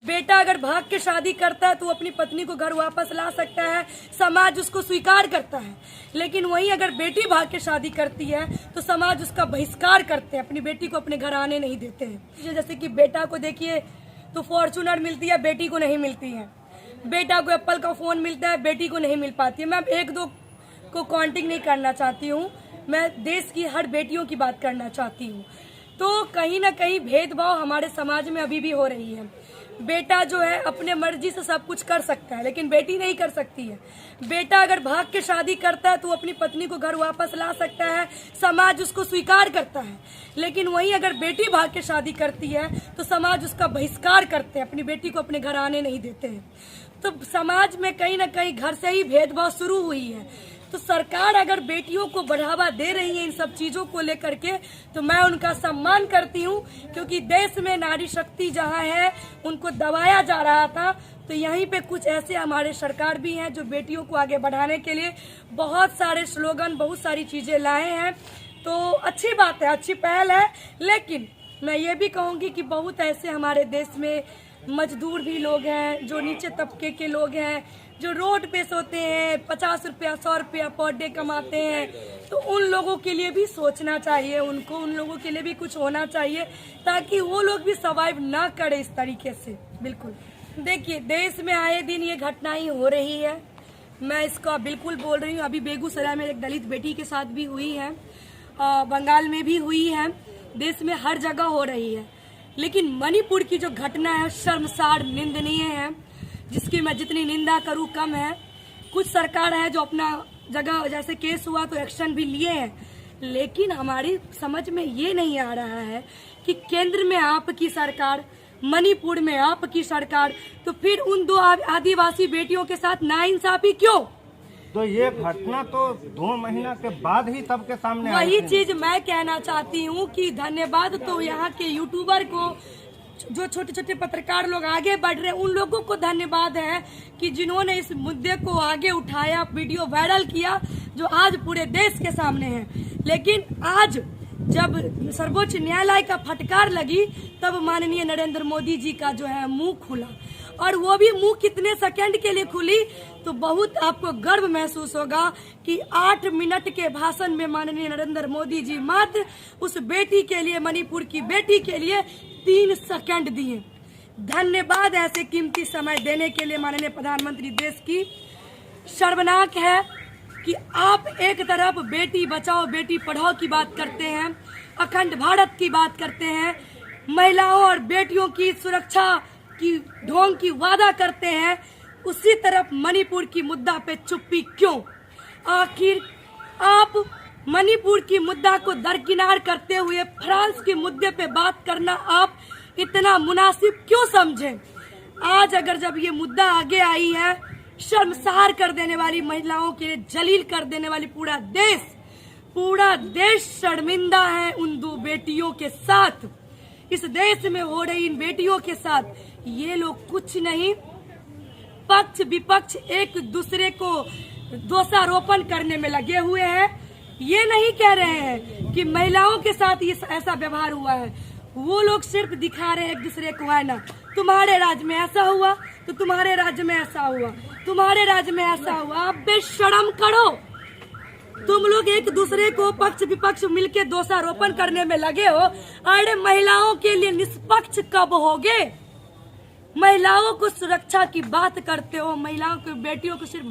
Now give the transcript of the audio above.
बेटा अगर भाग के शादी करता है तो अपनी पत्नी को घर वापस ला सकता है, समाज उसको स्वीकार करता है। लेकिन वहीं अगर बेटी भाग के शादी करती है तो समाज उसका बहिष्कार करते हैं, अपनी बेटी को अपने घर आने नहीं देते हैं। जैसे कि बेटा को देखिए तो फॉर्चूनर मिलती है, बेटी को नहीं मिलती है। बेटा को एप्पल का फोन मिलता है, बेटी को नहीं मिल पाती है। मैं एक दो को काउंटिंग नहीं करना चाहती हूँ, मैं देश की हर बेटियों की बात करना चाहती हूँ। तो कहीं ना कहीं भेदभाव हमारे समाज में अभी भी हो रही है। बेटा जो है अपने मर्जी से सब कुछ कर सकता है, लेकिन बेटी नहीं कर सकती है। बेटा अगर भाग के शादी करता है तो अपनी पत्नी को घर वापस ला सकता है, समाज उसको स्वीकार करता है। लेकिन वहीं अगर बेटी भाग के शादी करती है तो समाज उसका बहिष्कार करते हैं, अपनी बेटी को अपने घर आने नहीं देते हैं। तो समाज में कहीं ना कहीं घर से ही भेदभाव शुरू हुई है। तो सरकार अगर बेटियों को बढ़ावा दे रही है इन सब चीजों को लेकर के, तो मैं उनका सम्मान करती हूँ, क्योंकि देश में नारी शक्ति जहाँ है उनको दबाया जा रहा था। तो यहीं पे कुछ ऐसे हमारे सरकार भी हैं जो बेटियों को आगे बढ़ाने के लिए बहुत सारे स्लोगन, बहुत सारी चीजें लाए हैं। तो अच्छी बात है, अच्छी पहल है। लेकिन मैं ये भी कहूँगी कि बहुत ऐसे हमारे देश में मजदूर भी लोग हैं, जो नीचे तबके के लोग हैं, जो रोड पे सोते हैं, 50 रुपया 100 रुपया पर डे कमाते हैं। तो उन लोगों के लिए भी सोचना चाहिए, उनको उन लोगों के लिए भी कुछ होना चाहिए, ताकि वो लोग भी सर्वाइव ना करे इस तरीके से। बिल्कुल देखिए, देश में आए दिन ये घटनाएं हो रही है, मैं इसका बिल्कुल बोल रही हूँ। अभी बेगूसराय में एक दलित बेटी के साथ भी हुई है, बंगाल में भी हुई है, देश में हर जगह हो रही है। लेकिन मणिपुर की जो घटना है शर्मसार, निंदनीय है, जिसकी मैं जितनी निंदा करूं कम है। कुछ सरकार है जो अपना जगह, जैसे केस हुआ तो एक्शन भी लिए हैं, लेकिन हमारी समझ में ये नहीं आ रहा है कि केंद्र में आपकी सरकार, मणिपुर में आपकी सरकार, तो फिर उन दो आदिवासी बेटियों के साथ नाइंसाफी क्यों? तो ये घटना तो 2 महीना के बाद ही सबके सामने आई वही थी। चीज मैं कहना चाहती हूँ कि धन्यवाद तो यहाँ के यूट्यूबर को, जो छोटे छोटे पत्रकार लोग आगे बढ़ रहे हैं, उन लोगों को धन्यवाद है कि जिन्होंने इस मुद्दे को आगे उठाया, वीडियो वायरल किया, जो आज पूरे देश के सामने है। लेकिन आज जब सर्वोच्च न्यायालय का फटकार लगी, तब माननीय नरेंद्र मोदी जी का जो है मुंह खुला, और वो भी मुंह कितने सेकंड के लिए खुली, तो बहुत आपको गर्व महसूस होगा कि 8 मिनट के भाषण में माननीय नरेंद्र मोदी जी मात्र उस बेटी के लिए, मणिपुर की बेटी के लिए 3 सेकंड दिए। धन्यवाद ऐसे कीमती समय देने के लिए माननीय प्रधानमंत्री देश की। शर्मनाक है कि आप एक तरफ बेटी बचाओ बेटी पढ़ाओ की बात करते हैं, अखंड भारत की बात करते हैं, महिलाओं और बेटियों की सुरक्षा की ढोंग की वादा करते हैं, उसी तरफ मणिपुर की मुद्दा पे चुप्पी क्यों? आखिर आप मणिपुर की मुद्दा को दरकिनार करते हुए फ्रांस के मुद्दे पे बात करना आप इतना मुनासिब क्यों समझें? आज अगर जब ये मुद्दा आगे आई है, शर्मसार कर देने वाली, महिलाओं के लिए जलील कर देने वाली, पूरा देश शर्मिंदा है उन 2 बेटियों के साथ। इस देश में हो रही इन बेटियों के साथ ये लोग कुछ नहीं, पक्ष विपक्ष एक दूसरे को दोषारोपण करने में लगे हुए हैं। ये नहीं कह रहे हैं कि महिलाओं के साथ ये ऐसा व्यवहार हुआ है, वो लोग सिर्फ दिखा रहे हैं एक दूसरे को, है ना, तुम्हारे राज्य में ऐसा हुआ तो तुम्हारे राज्य में ऐसा हुआ, तुम्हारे राज्य में ऐसा हुआ। आप बेशर्म करो, तुम लोग एक दूसरे को पक्ष विपक्ष मिलके दोषारोपण करने में लगे हो। अरे महिलाओं के लिए निष्पक्ष कब होगे? महिलाओं को सुरक्षा की बात करते हो, महिलाओं की बेटियों को सिर्फ